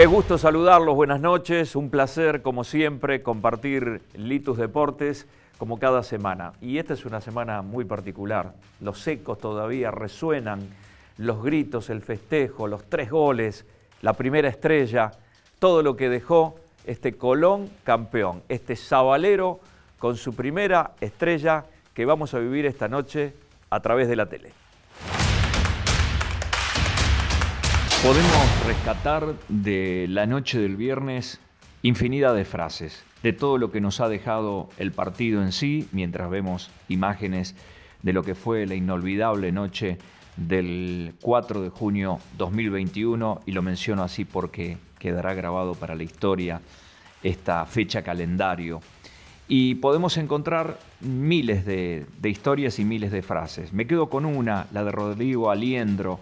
Qué gusto saludarlos, buenas noches, un placer como siempre compartir Litus Deportes como cada semana. Y esta es una semana muy particular, los ecos todavía resuenan, los gritos, el festejo, los 3 goles, la primera estrella, todo lo que dejó este Colón campeón, este sabalero con su primera estrella que vamos a vivir esta noche a través de la tele. Podemos rescatar de la noche del viernes infinidad de frases, de todo lo que nos ha dejado el partido en sí, mientras vemos imágenes de lo que fue la inolvidable noche del 4 de junio 2021, y lo menciono así porque quedará grabado para la historia esta fecha calendario. Y podemos encontrar miles de historias y miles de frases. Me quedo con una, la de Rodrigo Aliendro,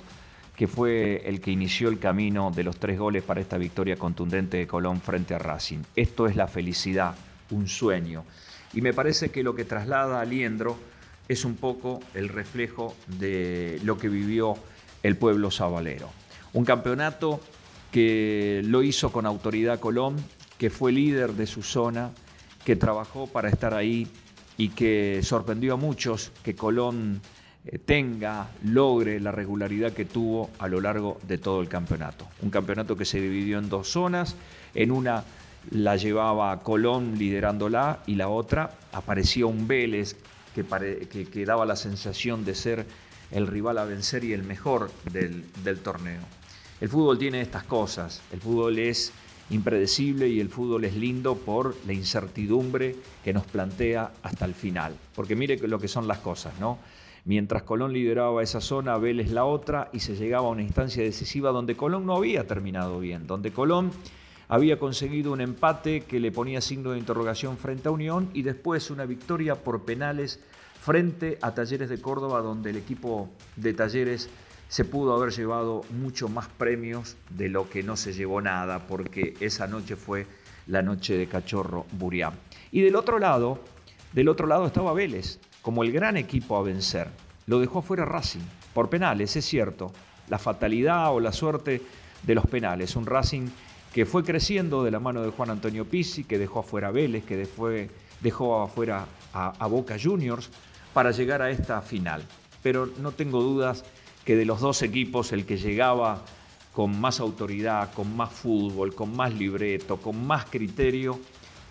que fue el que inició el camino de los 3 goles para esta victoria contundente de Colón frente a Racing. Esto es la felicidad, un sueño. Y me parece que lo que traslada Aliendro es un poco el reflejo de lo que vivió el pueblo sabalero. Un campeonato que lo hizo con autoridad Colón, que fue líder de su zona, que trabajó para estar ahí y que sorprendió a muchos que Colón logre la regularidad que tuvo a lo largo de todo el campeonato. Un campeonato que se dividió en 2 zonas, en una la llevaba Colón liderándola y la otra aparecía un Vélez que daba la sensación de ser el rival a vencer y el mejor del torneo. El fútbol tiene estas cosas, el fútbol es impredecible y el fútbol es lindo por la incertidumbre que nos plantea hasta el final. Porque mire lo que son las cosas, ¿no? Mientras Colón lideraba esa zona, Vélez la otra, y se llegaba a una instancia decisiva donde Colón no había terminado bien, donde Colón había conseguido un empate que le ponía signo de interrogación frente a Unión y después una victoria por penales frente a Talleres de Córdoba, donde el equipo de Talleres se pudo haber llevado mucho más premios de lo que no se llevó nada, porque esa noche fue la noche de Cachorro Burián. Y del otro lado estaba Vélez, como el gran equipo a vencer. Lo dejó fuera Racing, por penales, es cierto. La fatalidad o la suerte de los penales. Un Racing que fue creciendo de la mano de Juan Antonio Pizzi, que dejó afuera a Vélez, que dejó afuera a Boca Juniors para llegar a esta final. Pero no tengo dudas que de los 2 equipos, el que llegaba con más autoridad, con más fútbol, con más libreto, con más criterio,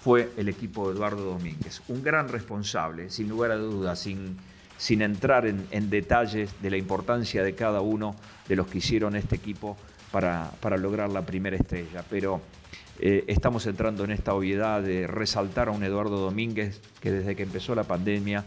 fue el equipo de Eduardo Domínguez. Un gran responsable, sin lugar a dudas, sin entrar en detalles de la importancia de cada uno de los que hicieron este equipo para lograr la primera estrella. Pero estamos entrando en esta obviedad de resaltar a un Eduardo Domínguez que desde que empezó la pandemia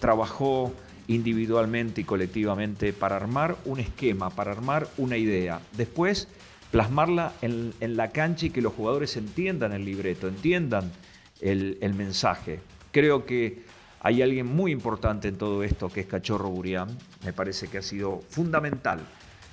trabajó individualmente y colectivamente para armar un esquema, para armar una idea. Después plasmarla en la cancha y que los jugadores entiendan el libreto, entiendan el mensaje. Creo que hay alguien muy importante en todo esto, que es Cachorro Burián. Me parece que ha sido fundamental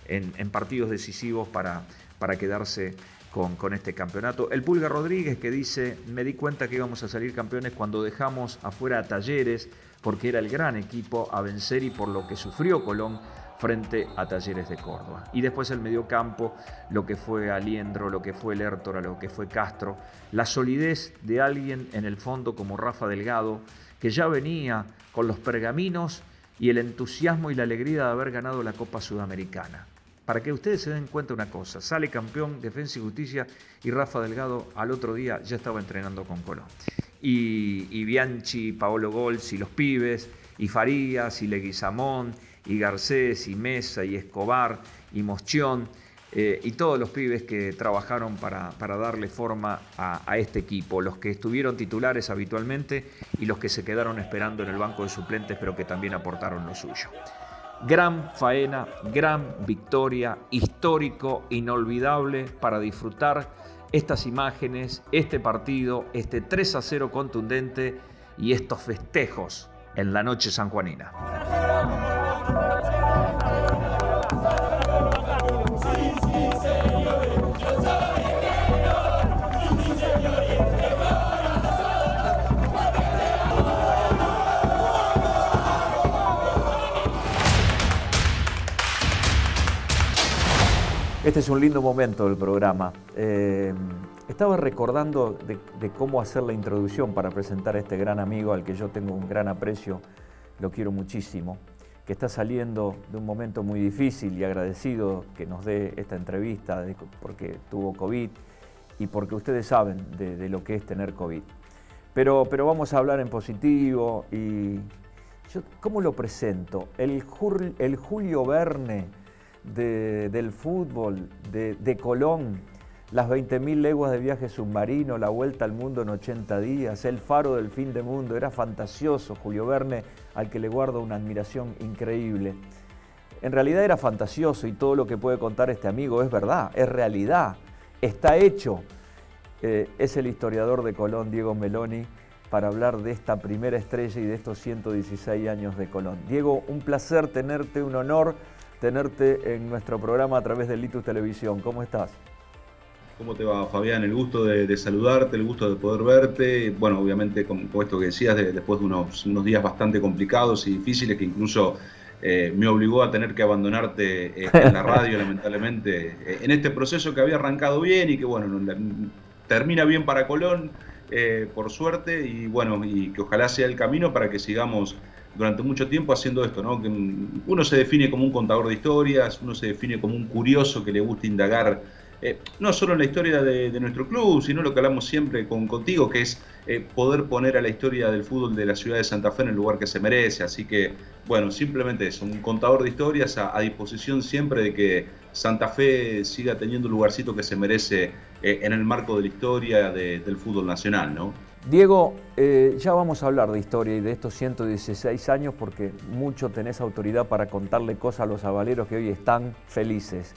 en partidos decisivos para quedarse con este campeonato. El Pulga Rodríguez, que dice: me di cuenta que íbamos a salir campeones cuando dejamos afuera a Talleres, porque era el gran equipo a vencer y por lo que sufrió Colón frente a Talleres de Córdoba. Y después el mediocampo, lo que fue Aliendro, lo que fue Lertora, lo que fue Castro, la solidez de alguien en el fondo como Rafa Delgado, que ya venía con los pergaminos y el entusiasmo y la alegría de haber ganado la Copa Sudamericana. Para que ustedes se den cuenta una cosa, sale campeón Defensa y Justicia y Rafa Delgado al otro día ya estaba entrenando con Colón. Y Bianchi, Paolo Golz y los pibes, y Farías, y Leguizamón, y Garcés, y Mesa, y Escobar, y Moschón, y todos los pibes que trabajaron para darle forma a este equipo, los que estuvieron titulares habitualmente y los que se quedaron esperando en el banco de suplentes, pero que también aportaron lo suyo. Gran faena, gran victoria, histórico, inolvidable para disfrutar estas imágenes, este partido, este 3-0 contundente y estos festejos en la noche sanjuanina. Este es un lindo momento del programa. Estaba recordando de cómo hacer la introducción para presentar a este gran amigo al que yo tengo un gran aprecio, lo quiero muchísimo, que está saliendo de un momento muy difícil y agradecido que nos dé esta entrevista porque tuvo COVID y porque ustedes saben de lo que es tener COVID. Pero vamos a hablar en positivo y yo, ¿cómo lo presento? El Julio Verne del fútbol, de Colón, las 20.000 leguas de viaje submarino, la vuelta al mundo en 80 días, el faro del fin de mundo. Era fantasioso Julio Verne, al que le guardo una admiración increíble. En realidad era fantasioso y todo lo que puede contar este amigo es verdad, es realidad, está hecho. Es el historiador de Colón, Diego Meloni, para hablar de esta primera estrella y de estos 116 años de Colón. Diego, un placer tenerte, un honor tenerte en nuestro programa a través de Litus Televisión. ¿Cómo estás? ¿Cómo te va, Fabián? El gusto de saludarte, el gusto de poder verte. Bueno, obviamente, con esto que decías, después de unos días bastante complicados y difíciles, que incluso me obligó a tener que abandonarte en la radio, lamentablemente, en este proceso que había arrancado bien y que, bueno, termina bien para Colón, por suerte, y bueno, y que ojalá sea el camino para que sigamos durante mucho tiempo haciendo esto, ¿no? Que uno se define como un contador de historias, uno se define como un curioso que le gusta indagar, no solo en la historia de nuestro club, sino lo que hablamos siempre contigo, que es poder poner a la historia del fútbol de la ciudad de Santa Fe en el lugar que se merece. Así que, bueno, simplemente eso, un contador de historias a disposición siempre de que Santa Fe siga teniendo un lugarcito que se merece en el marco de la historia del fútbol nacional, ¿no? Diego, ya vamos a hablar de historia y de estos 116 años porque mucho tenés autoridad para contarle cosas a los avaleros que hoy están felices.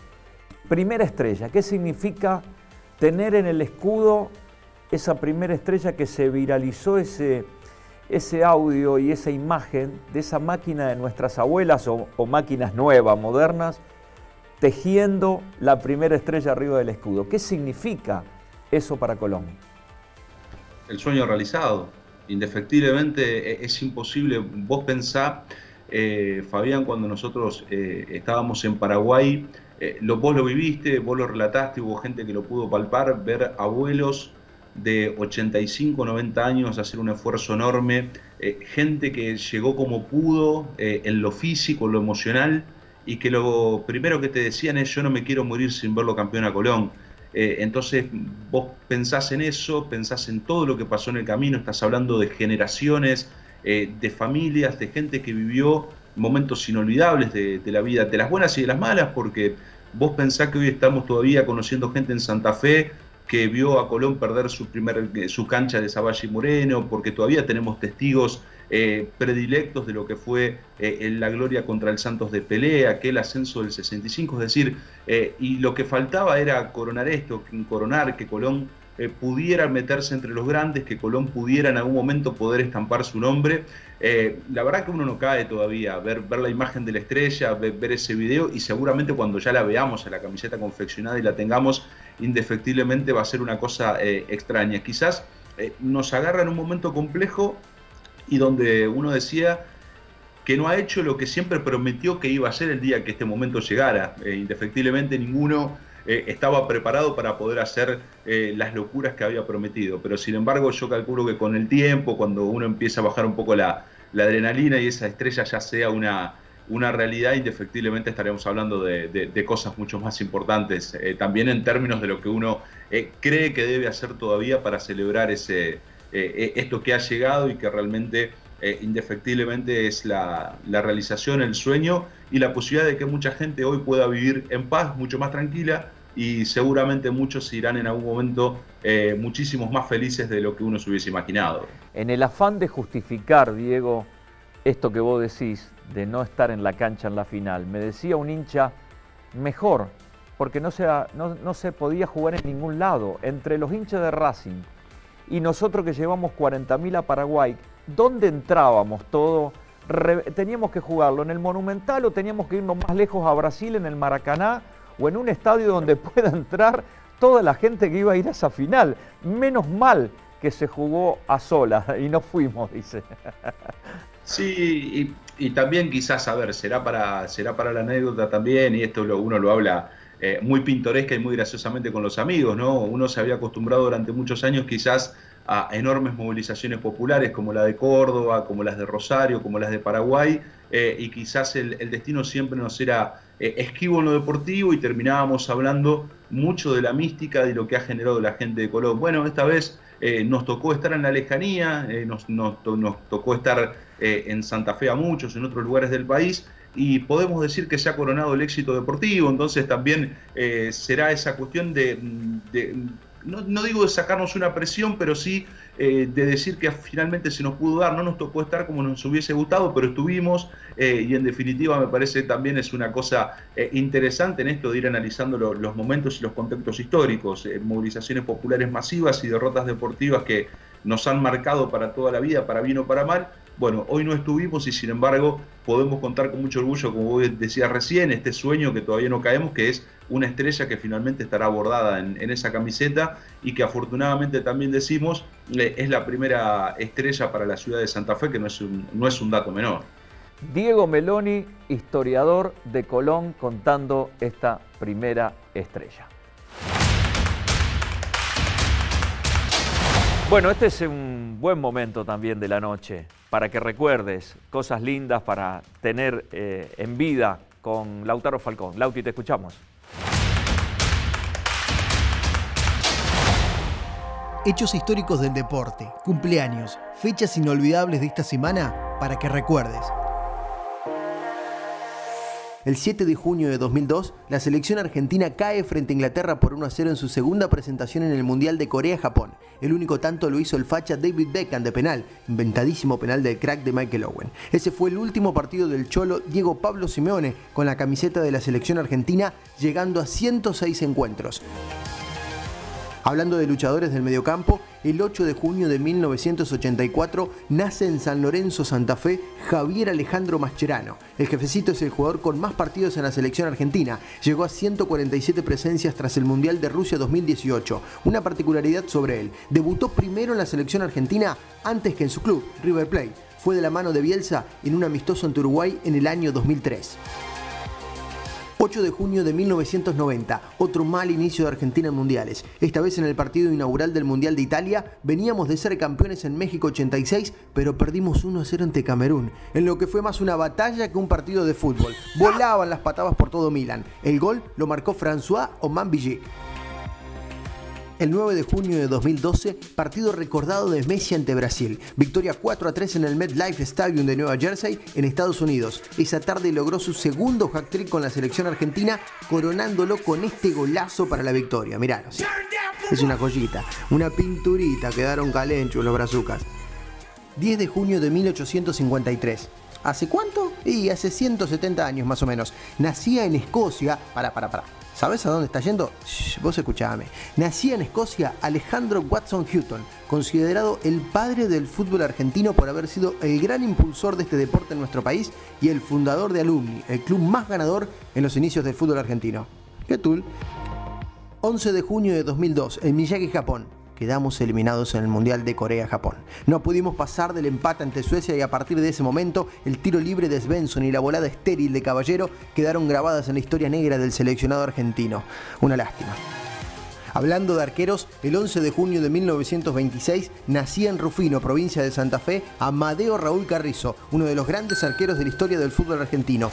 Primera estrella, ¿qué significa tener en el escudo esa primera estrella que se viralizó ese audio y esa imagen de esa máquina de nuestras abuelas o máquinas nuevas, modernas, tejiendo la primera estrella arriba del escudo? ¿Qué significa eso para Colón? El sueño realizado. Indefectiblemente es imposible. Vos pensá, Fabián, cuando nosotros estábamos en Paraguay, vos lo viviste, vos lo relataste, hubo gente que lo pudo palpar, ver abuelos de 85, 90 años hacer un esfuerzo enorme, gente que llegó como pudo en lo físico, en lo emocional, y que lo primero que te decían es: yo no me quiero morir sin verlo campeón a Colón. Entonces vos pensás en eso, pensás en todo lo que pasó en el camino, estás hablando de generaciones, de familias, de gente que vivió momentos inolvidables de la vida, de las buenas y de las malas, porque vos pensás que hoy estamos todavía conociendo gente en Santa Fe que vio a Colón perder su cancha de Savalle y Moreno, porque todavía tenemos testigos predilectos de lo que fue la gloria contra el Santos de Pelé, aquel ascenso del 65, es decir, y lo que faltaba era coronar esto, coronar que Colón pudiera meterse entre los grandes, que Colón pudiera en algún momento poder estampar su nombre. La verdad que uno no cae todavía, ver la imagen de la estrella, ver ese video, y seguramente cuando ya la veamos a la camiseta confeccionada y la tengamos, indefectiblemente va a ser una cosa extraña. Quizás nos agarra en un momento complejo y donde uno decía que no ha hecho lo que siempre prometió que iba a hacer el día que este momento llegara. Indefectiblemente ninguno estaba preparado para poder hacer las locuras que había prometido, pero sin embargo yo calculo que con el tiempo, cuando uno empieza a bajar un poco la adrenalina y esa estrella ya sea una realidad, indefectiblemente estaremos hablando de cosas mucho más importantes, también en términos de lo que uno cree que debe hacer todavía para celebrar esto que ha llegado y que realmente indefectiblemente es la realización, el sueño y la posibilidad de que mucha gente hoy pueda vivir en paz, mucho más tranquila, y seguramente muchos irán en algún momento muchísimos más felices de lo que uno se hubiese imaginado. En el afán de justificar, Diego, esto que vos decís, de no estar en la cancha en la final, me decía un hincha: mejor, porque no se podía jugar en ningún lado. Entre los hinchas de Racing y nosotros que llevamos 40.000 a Paraguay, ¿dónde entrábamos todo? Teníamos que jugarlo en el Monumental o teníamos que irnos más lejos a Brasil, en el Maracaná, o en un estadio donde pueda entrar toda la gente que iba a ir a esa final. Menos mal que se jugó a solas y no fuimos, dice. Sí, y también quizás, a ver, será para la anécdota también, y esto uno lo habla muy pintoresca y muy graciosamente con los amigos, ¿no? Uno se había acostumbrado durante muchos años quizás a enormes movilizaciones populares como la de Córdoba, como las de Rosario, como las de Paraguay, y quizás el destino siempre nos era esquivo en lo deportivo y terminábamos hablando mucho de la mística, de lo que ha generado la gente de Colón. Bueno, esta vez nos tocó estar en la lejanía, nos tocó estar en Santa Fe a muchos, en otros lugares del país, y podemos decir que se ha coronado el éxito deportivo. Entonces también será esa cuestión no digo de sacarnos una presión, pero sí de decir que finalmente se nos pudo dar. No nos tocó estar como nos hubiese gustado, pero estuvimos, y en definitiva me parece también es una cosa interesante en esto de ir analizando los momentos y los contextos históricos, movilizaciones populares masivas y derrotas deportivas que nos han marcado para toda la vida, para bien o para mal. Bueno, hoy no estuvimos y sin embargo podemos contar con mucho orgullo, como vos decías recién, este sueño que todavía no caemos, que es una estrella que finalmente estará bordada en esa camiseta y que afortunadamente también decimos es la primera estrella para la ciudad de Santa Fe, que no es un dato menor. Diego Meloni, historiador de Colón, contando esta primera estrella. Bueno, este es un buen momento también de la noche para que recuerdes cosas lindas para tener en vida con Lautaro Falcón. Lauti, te escuchamos. Hechos históricos del deporte, cumpleaños, fechas inolvidables de esta semana para que recuerdes. El 7 de junio de 2002, la selección argentina cae frente a Inglaterra por 1-0 en su segunda presentación en el Mundial de Corea-Japón. El único tanto lo hizo el facha David Beckham de penal, inventadísimo penal del crack de Michael Owen. Ese fue el último partido del cholo Diego Pablo Simeone con la camiseta de la selección argentina, llegando a 106 encuentros. Hablando de luchadores del mediocampo, el 8 de junio de 1984 nace en San Lorenzo, Santa Fe, Javier Alejandro Mascherano. El jefecito es el jugador con más partidos en la selección argentina. Llegó a 147 presencias tras el Mundial de Rusia 2018. Una particularidad sobre él: debutó primero en la selección argentina antes que en su club, River Plate. Fue de la mano de Bielsa en un amistoso ante Uruguay en el año 2003. 8 de junio de 1990, otro mal inicio de Argentina en mundiales. Esta vez en el partido inaugural del Mundial de Italia, veníamos de ser campeones en México 86, pero perdimos 1-0 ante Camerún, en lo que fue más una batalla que un partido de fútbol. Volaban las patadas por todo Milán. El gol lo marcó François Oman-Villic. El 9 de junio de 2012, partido recordado de Messi ante Brasil. Victoria 4-3 en el MetLife Stadium de Nueva Jersey, en Estados Unidos. Esa tarde logró su segundo hat-trick con la selección argentina, coronándolo con este golazo para la victoria. Miralo, sí. Es una joyita, una pinturita, quedaron calenchos los brazucas. 10 de junio de 1853. ¿Hace cuánto? Hace 170 años más o menos. Nacía en Escocia. ¿Sabes a dónde está yendo? Vos escuchame. Nacía en Escocia Alejandro Watson Houghton, considerado el padre del fútbol argentino por haber sido el gran impulsor de este deporte en nuestro país y el fundador de Alumni, el club más ganador en los inicios del fútbol argentino. ¿Qué tal? 11 de junio de 2002, en Miyagi, Japón. Quedamos eliminados en el Mundial de Corea-Japón. No pudimos pasar del empate ante Suecia y a partir de ese momento el tiro libre de Svensson y la volada estéril de Caballero quedaron grabadas en la historia negra del seleccionado argentino. Una lástima. Hablando de arqueros, el 11 de junio de 1926 nacía en Rufino, provincia de Santa Fe, Amadeo Raúl Carrizo, uno de los grandes arqueros de la historia del fútbol argentino.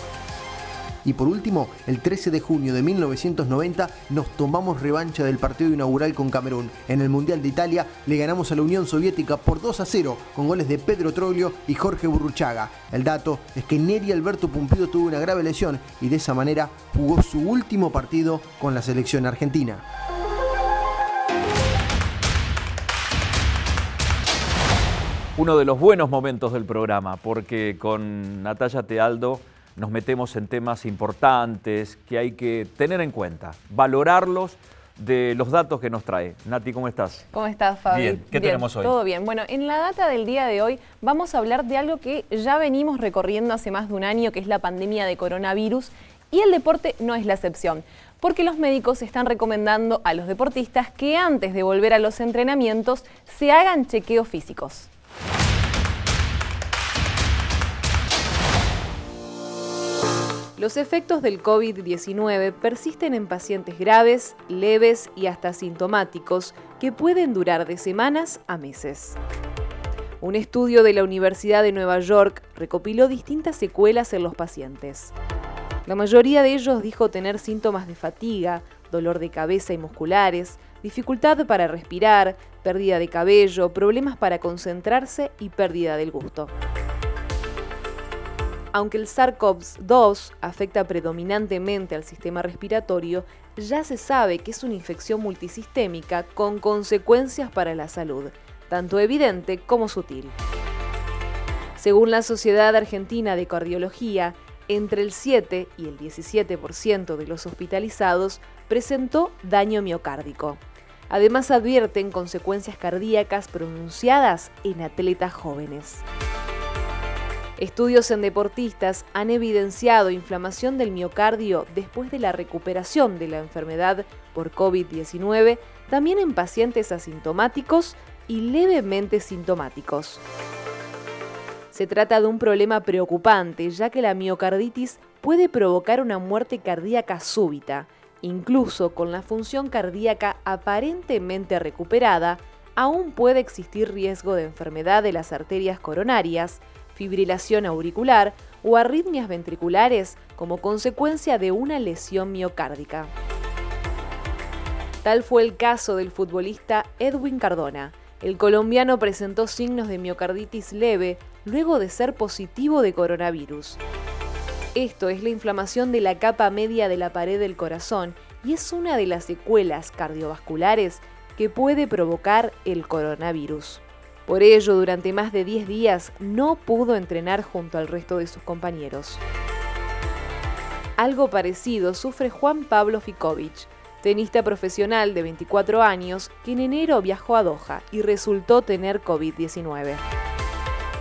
Y por último, el 13 de junio de 1990 nos tomamos revancha del partido inaugural con Camerún. En el Mundial de Italia le ganamos a la Unión Soviética por 2-0 con goles de Pedro Troglio y Jorge Burruchaga. El dato es que Neri Alberto Pumpido tuvo una grave lesión y de esa manera jugó su último partido con la selección argentina. Uno de los buenos momentos del programa, porque con Natalia Tealdo nos metemos en temas importantes que hay que tener en cuenta, valorarlos de los datos que nos trae. Nati, ¿cómo estás? ¿Cómo estás, Fabi? Bien, ¿qué tenemos hoy? Todo bien. Bueno, en la data del día de hoy vamos a hablar de algo que ya venimos recorriendo hace más de un año, que es la pandemia de coronavirus, y el deporte no es la excepción, porque los médicos están recomendando a los deportistas que antes de volver a los entrenamientos se hagan chequeos físicos. Los efectos del COVID-19 persisten en pacientes graves, leves y hasta asintomáticos que pueden durar de semanas a meses. Un estudio de la Universidad de Nueva York recopiló distintas secuelas en los pacientes. La mayoría de ellos dijo tener síntomas de fatiga, dolor de cabeza y musculares, dificultad para respirar, pérdida de cabello, problemas para concentrarse y pérdida del gusto. Aunque el SARS-CoV-2 afecta predominantemente al sistema respiratorio, ya se sabe que es una infección multisistémica con consecuencias para la salud, tanto evidente como sutil. Según la Sociedad Argentina de Cardiología, entre el 7 y el 17% de los hospitalizados presentó daño miocárdico. Además advierten consecuencias cardíacas pronunciadas en atletas jóvenes. Estudios en deportistas han evidenciado inflamación del miocardio después de la recuperación de la enfermedad por COVID-19, también en pacientes asintomáticos y levemente sintomáticos. Se trata de un problema preocupante, ya que la miocarditis puede provocar una muerte cardíaca súbita. Incluso con la función cardíaca aparentemente recuperada, aún puede existir riesgo de enfermedad de las arterias coronarias, fibrilación auricular o arritmias ventriculares como consecuencia de una lesión miocárdica. Tal fue el caso del futbolista Edwin Cardona. El colombiano presentó signos de miocarditis leve luego de ser positivo de coronavirus. Esto es la inflamación de la capa media de la pared del corazón y es una de las secuelas cardiovasculares que puede provocar el coronavirus. Por ello, durante más de 10 días no pudo entrenar junto al resto de sus compañeros. Algo parecido sufre Juan Pablo Ficovich, tenista profesional de 24 años que en enero viajó a Doha y resultó tener COVID-19.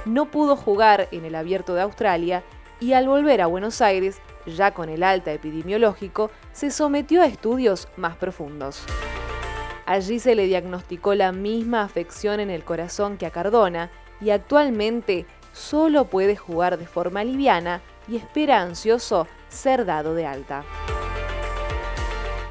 No pudo jugar en el Abierto de Australia y al volver a Buenos Aires, ya con el alta epidemiológico, se sometió a estudios más profundos. Allí se le diagnosticó la misma afección en el corazón que a Cardona y actualmente solo puede jugar de forma liviana y espera ansioso ser dado de alta.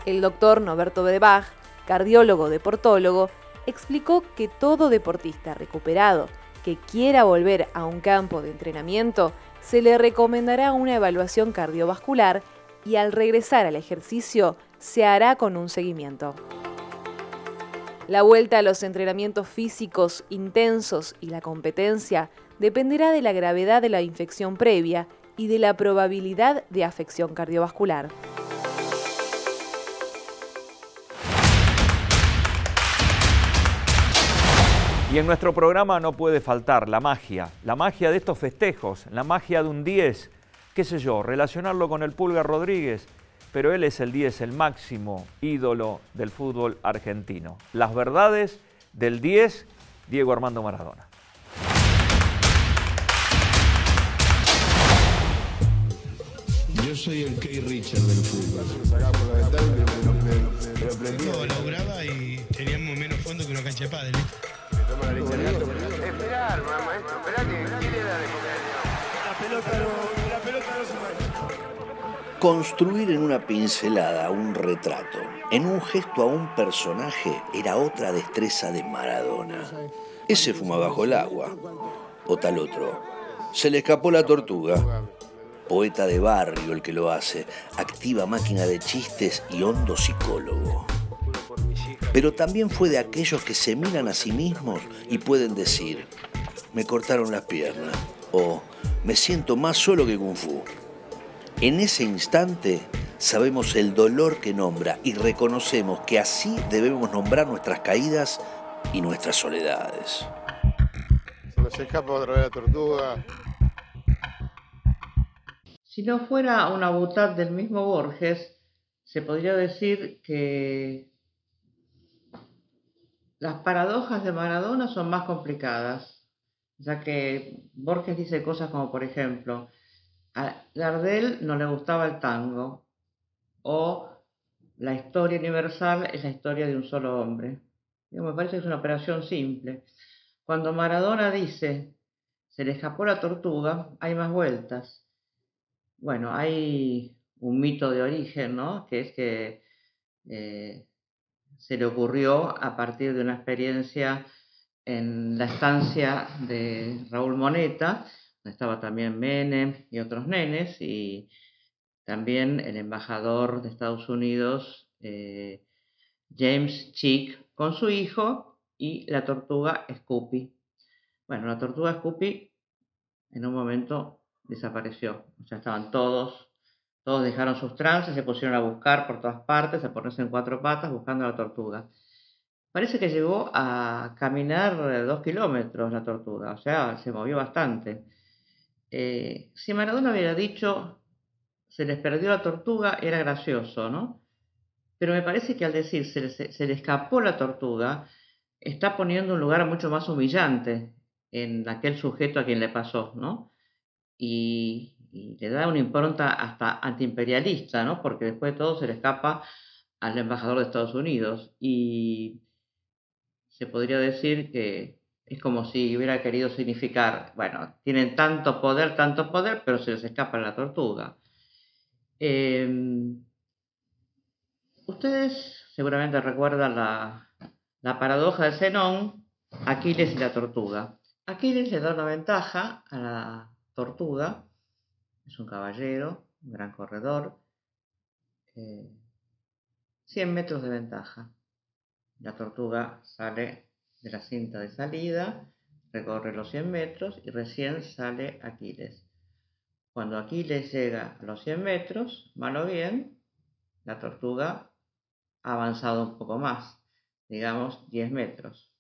El doctor Norberto Debach, cardiólogo deportólogo, explicó que todo deportista recuperado que quiera volver a un campo de entrenamiento se le recomendará una evaluación cardiovascular y al regresar al ejercicio se hará con un seguimiento. La vuelta a los entrenamientos físicos intensos y la competencia dependerá de la gravedad de la infección previa y de la probabilidad de afección cardiovascular. Y en nuestro programa no puede faltar la magia de estos festejos, la magia de un 10, qué sé yo, relacionarlo con el Pulga Rodríguez, pero él es el 10, el máximo ídolo del fútbol argentino. Las verdades del 10, Diego Armando Maradona. Yo soy el Kay Richard del fútbol. No, laburaba y teníamos menos fondo que una cancha de pádel. Esperá, maestro, esperá que le da de comer. La pelota no se mancha. Construir en una pincelada un retrato, en un gesto a un personaje, era otra destreza de Maradona. Ese fuma bajo el agua, o tal otro. Se le escapó la tortuga. Poeta de barrio el que lo hace, activa máquina de chistes y hondo psicólogo. Pero también fue de aquellos que se miran a sí mismos y pueden decir: me cortaron las piernas, o me siento más solo que Kung Fu. En ese instante sabemos el dolor que nombra y reconocemos que así debemos nombrar nuestras caídas y nuestras soledades. Se nos escapa otra vez la tortuga. Si no fuera una butad del mismo Borges, se podría decir que las paradojas de Maradona son más complicadas, ya que Borges dice cosas como, por ejemplo, a Gardel no le gustaba el tango, o la historia universal es la historia de un solo hombre. Me parece que es una operación simple. Cuando Maradona dice, se le escapó la tortuga, hay más vueltas. Bueno, hay un mito de origen, ¿no? Que es que se le ocurrió a partir de una experiencia en la estancia de Raúl Moneta, donde estaba también Menem y otros nenes, y también el embajador de Estados Unidos, James Chick, con su hijo, y la tortuga Scoopy. Bueno, la tortuga Scoopy en un momento desapareció. O sea, estaban todos dejaron sus trances, se pusieron a buscar por todas partes, a ponerse en 4 patas buscando a la tortuga. Parece que llegó a caminar 2 kilómetros la tortuga, o sea, se movió bastante. Si Maradona hubiera dicho se les perdió la tortuga, era gracioso, ¿no? Pero me parece que al decir se le escapó la tortuga, está poniendo un lugar mucho más humillante en aquel sujeto a quien le pasó, ¿no? Y le da una impronta hasta antiimperialista, ¿no? Porque después de todo se le escapa al embajador de Estados Unidos. Y se podría decir que es como si hubiera querido significar, bueno, tienen tanto poder, pero se les escapa la tortuga. Ustedes seguramente recuerdan la paradoja de Zenón, Aquiles y la tortuga. Aquiles le da una ventaja a la tortuga, es un caballero, un gran corredor, 100 metros de ventaja. La tortuga sale de la cinta de salida, recorre los 100 metros y recién sale Aquiles. Cuando Aquiles llega a los 100 metros, mal o bien, la tortuga ha avanzado un poco más, digamos 10 metros.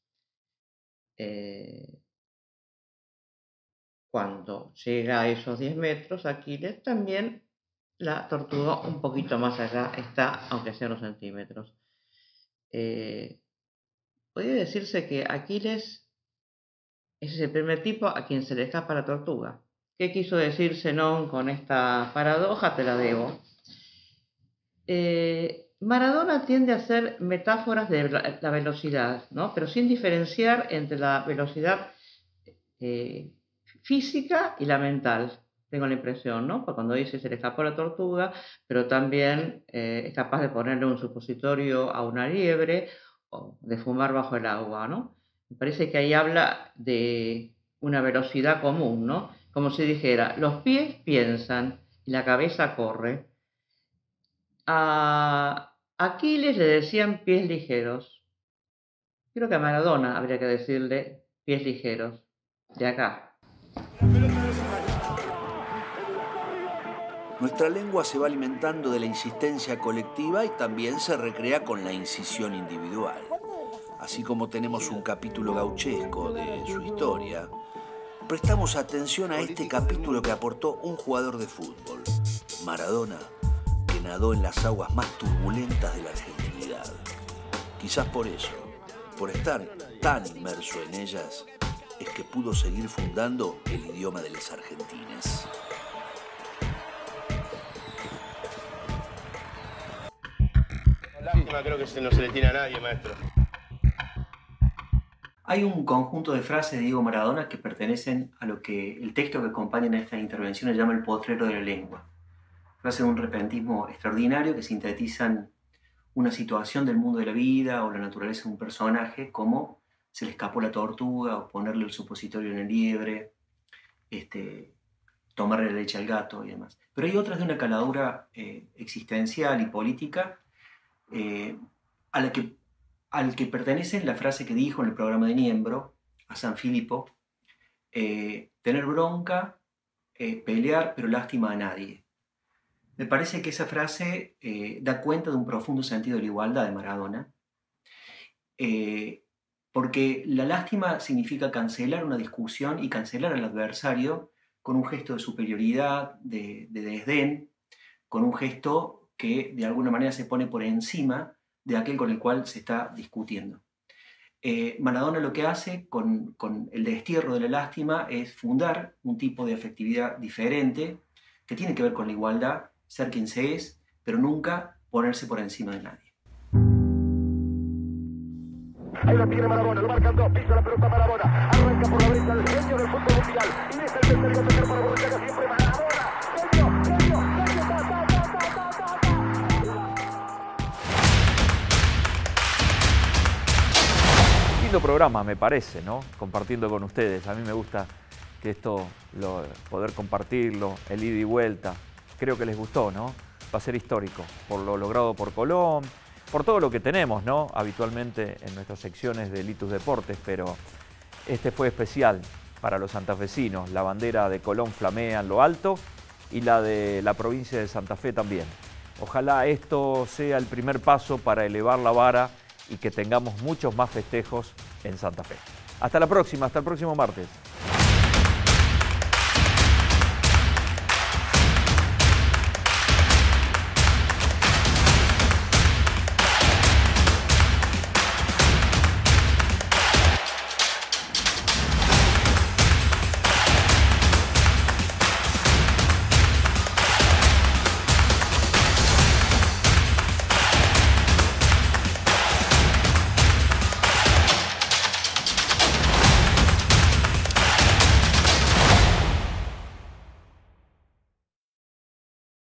Cuando llega a esos 10 metros, Aquiles, también la tortuga un poquito más allá está, aunque sea unos centímetros. Podría decirse que Aquiles es el primer tipo a quien se le escapa la tortuga. ¿Qué quiso decir Zenón con esta paradoja? Te la debo. Maradona tiende a hacer metáforas de la velocidad, ¿no? Pero sin diferenciar entre la velocidad física y la mental, tengo la impresión, ¿no? Porque cuando dice se le escapó la tortuga, pero también es capaz de ponerle un supositorio a una liebre o de fumar bajo el agua, ¿no? Me parece que ahí habla de una velocidad común, ¿no? Como si dijera, los pies piensan y la cabeza corre. A Aquiles le decían pies ligeros. Creo que a Maradona habría que decirle pies ligeros. De acá. Nuestra lengua se va alimentando de la insistencia colectiva y también se recrea con la incisión individual. Así como tenemos un capítulo gauchesco de su historia, prestamos atención a este capítulo que aportó un jugador de fútbol, Maradona, que nadó en las aguas más turbulentas de la argentinidad. Quizás por eso, por estar tan inmerso en ellas, es que pudo seguir fundando el idioma de los argentines. Lástima, creo que no se le tiene a nadie, maestro. Hay un conjunto de frases de Diego Maradona que pertenecen a lo que el texto que acompaña estas intervenciones llama el potrero de la lengua. Frases de un repentismo extraordinario que sintetizan una situación del mundo de la vida o la naturaleza de un personaje, como se le escapó la tortuga, o ponerle el supositorio en el liebre, tomarle la leche al gato y demás. Pero hay otras de una caladura existencial y política al que pertenece la frase que dijo en el programa de Niembro a San Filipo: tener bronca, pelear, pero lástima a nadie. Me parece que esa frase da cuenta de un profundo sentido de la igualdad de Maradona, porque la lástima significa cancelar una discusión y cancelar al adversario con un gesto de superioridad, de desdén, con un gesto que de alguna manera se pone por encima de aquel con el cual se está discutiendo. Maradona lo que hace con el destierro de la lástima es fundar un tipo de afectividad diferente que tiene que ver con la igualdad, ser quien se es, pero nunca ponerse por encima de nadie. Ahí la tiene Maradona, lo marcan dos, pisa la pelota Maradona, arranca por la derecha el genio del fútbol mundial, y deja el tercer para Borruchaga, siempre Maradona, genio, genio. lindo programa, me parece, ¿no? Compartiendo con ustedes. A mí me gusta que esto, poder compartirlo, el ida y vuelta. Creo que les gustó, ¿no? Va a ser histórico por lo logrado por Colón, por todo lo que tenemos, ¿no? Habitualmente en nuestras secciones de Litus Deportes, pero este fue especial para los santafesinos. La bandera de Colón flamea en lo alto y la de la provincia de Santa Fe también. Ojalá esto sea el primer paso para elevar la vara y que tengamos muchos más festejos en Santa Fe. Hasta la próxima, hasta el próximo martes.